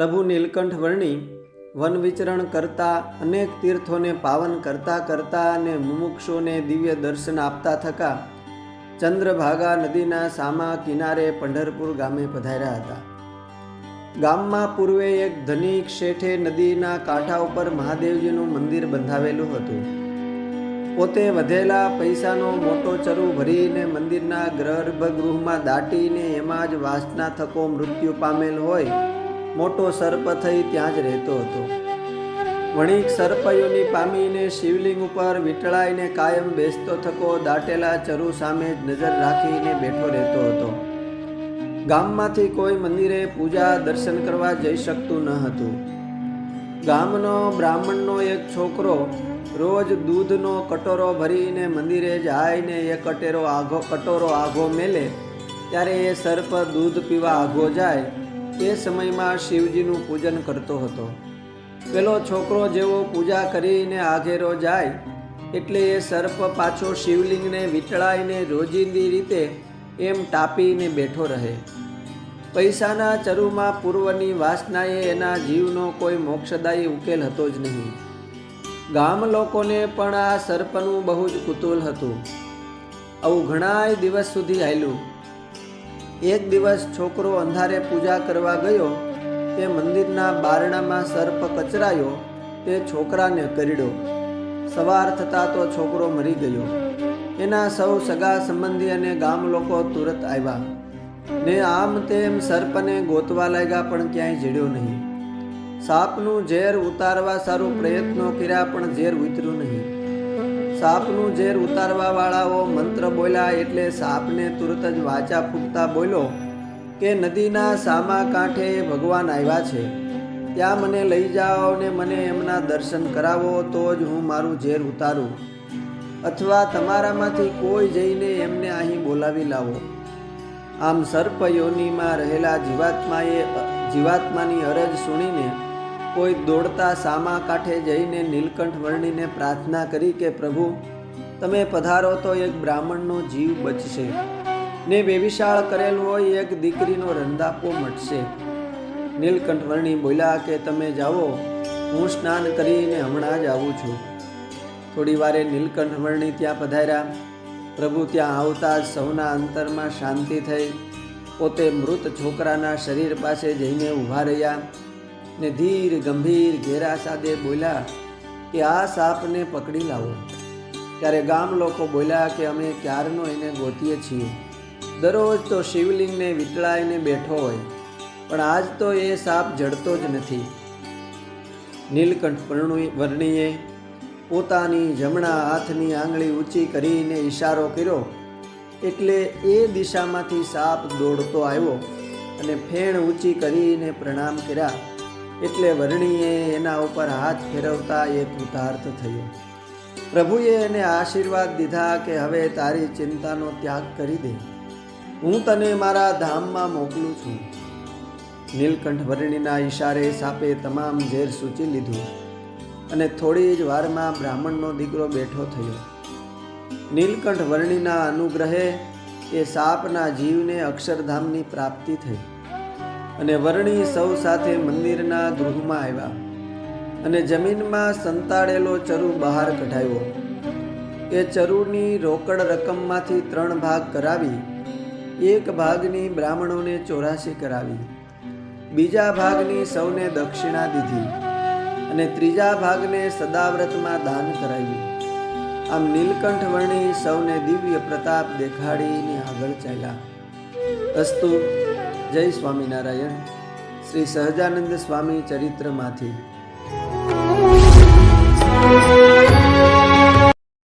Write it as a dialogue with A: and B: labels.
A: પ્રભુ નીલકંઠ વર્ણી વન વિચરણ કરતા, અનેક તીર્થોને પાવન કરતા કરતા અને મુમુક્ષોને દિવ્ય દર્શન આપતા થકા ચંદ્રભાગા નદીના સામા કિનારે પંઢરપુર ગામે પધાર્યા હતા. ગામમાં પૂર્વે એક ધનિક શેઠે નદીના કાંઠા ઉપર મહાદેવજીનું મંદિર બંધાવેલું હતું. પોતે વધેલા પૈસાનો મોટો ચરુ ભરીને મંદિરના ગર્ભગૃહમાં દાટીને એમાં જ વાસના થકો મૃત્યુ પામેલ હોય મોટો સર્પ થઈ ત્યાં જ રહેતો હતો. વણિક સર્પયોની પામીને શિવલિંગ ઉપર વીંટળાઈને કાયમ બેસતો થકો દાટેલા ચરુ સામે જ નજર રાખીને બેઠો રહેતો હતો. ગામમાંથી કોઈ મંદિરે પૂજા દર્શન કરવા જઈ શકતું ન હતું. ગામનો બ્રાહ્મણનો એક છોકરો રોજ દૂધનો કટોરો ભરીને મંદિરે જાય ને એ કટોરો આઘો મેલે ત્યારે એ સર્પ દૂધ પીવા આઘો જાય એ સમયમાં શિવજીનું પૂજન કરતો હતો. પેલો છોકરો જેવો પૂજા કરીને આઘેરો જાય એટલે એ સર્પ પાછો શિવલિંગને વીંટળાઈને રોજિંદી રીતે એમ ટાપીને બેઠો રહે. પૈસાના ચરુમાં પૂર્વની વાસનાએ એના જીવનો કોઈ મોક્ષદાયી ઉકેલ હતો જ નહીં. ગામ લોકોને પણ આ સર્પનું બહુ જ કુતૂહલ હતું. આવું ઘણાય દિવસ સુધી હાલ્યું. એક દિવસ છોકરો અંધારે પૂજા કરવા ગયો તે મંદિરના બારણામાં સર્પ કચરાયો તે છોકરાને કરડ્યો. સવાર થતાં તો છોકરો મરી ગયો. એના સૌ સગા સંબંધી અને ગામ લોકો તુરત આવ્યા ને આમ તેમ સર્પને ગોતવા લાગ્યા પણ ક્યાંય જડ્યો નહીં. સાપનું ઝેર ઉતારવા સારું પ્રયત્નો કર્યા પણ ઝેર ઉતર્યું નહીં. સાપનું ઝેર ઉતારવા વાળાઓ મંત્ર બોલ્યા એટલે સાપને તુરત જ વાચા ફૂટતા બોલ્યો કે નદીના સામા કાંઠે ભગવાન આવ્યા છે, ત્યાં મને લઈ જાઓ ને મને એમના દર્શન કરાવો તો જ હું મારું ઝેર ઉતારું, અથવા તમારામાંથી કોઈ જઈને એમને અહીં બોલાવી લાવો. આમ સર્પ યોનિમાં રહેલા જીવાત્માની અરજ સુણીને કોઈ દોડતા સામા કાંઠે જઈને નીલકંઠ વર્ણીને પ્રાર્થના કરી કે પ્રભુ તમે પધારો તો એક બ્રાહ્મણનો જીવ બચશે ને બેવિશાળ કરેલ હોય એક દીકરીનો રંદાપો મટશે. નીલકંઠ વર્ણી બોલ્યા કે તમે જાઓ, હું સ્નાન કરીને હમણાં જ આવું છું. થોડી વારે નીલકંઠ વર્ણી ત્યાં પધાર્યા. પ્રભુ ત્યાં આવતા જ સૌના અંતરમાં શાંતિ થઈ. પોતે મૃત છોકરાના શરીર પાસે જઈને ઊભા રહ્યા ને ધીર ગંભીર ઘેરા સાદે બોલ્યા કે આ સાપને પકડી લાવો. ત્યારે ગામ લોકો બોલ્યા કે અમે ક્યારનો એને ગોતીએ છીએ. દરરોજ તો શિવલિંગને વીંટળાઈને બેઠો હોય પણ આજ તો એ સાપ જડતો જ નથી. નીલકંઠ વર્ણીએ પોતાની જમણા હાથની આંગળી ઊંચી કરીને ઈશારો કર્યો એટલે એ દિશામાંથી સાપ દોડતો આવ્યો અને ફેણ ઊંચી કરીને પ્રણામ કર્યા એટલે વર્ણીએ એના ઉપર હાથ ફેરવતા એ કૃતાર્થ થયો. પ્રભુએ એને આશીર્વાદ દીધા કે હવે તારી ચિંતાનો ત્યાગ કરી દે, હું તને મારા ધામમાં મોકલું છું. નીલકંઠ વર્ણીના ઈશારે સાપે તમામ ઝેર સૂચી લીધું અને થોડી જ વારમાં બ્રાહ્મણનો દીકરો બેઠો થયો. નીલકંઠ વર્ણીના અનુગ્રહે એ સાપના જીવને અક્ષરધામની પ્રાપ્તિ થઈ અને વર્ણી સૌ સાથે મંદિરના ગૃહમાં આવ્યા અને જમીનમાં સંતાડેલો ચરુ બહાર કઢાવ્યો. એ ચરુની રોકડ રકમમાંથી 3 ભાગ કરાવી, એક ભાગની બ્રાહ્મણોને 84 કરાવી, બીજા ભાગની સૌને દક્ષિણા દીધી અને ત્રીજા ભાગને સદાવ્રતમાં દાન કરાવ્યું. આમ નીલકંઠ વર્ણી સૌને દિવ્ય પ્રતાપ દેખાડીને આગળ ચાલ્યા. અસ્તુ. જય સ્વામિનારાયણ. શ્રી સહજાનંદ સ્વામી ચરિત્રમાંથી.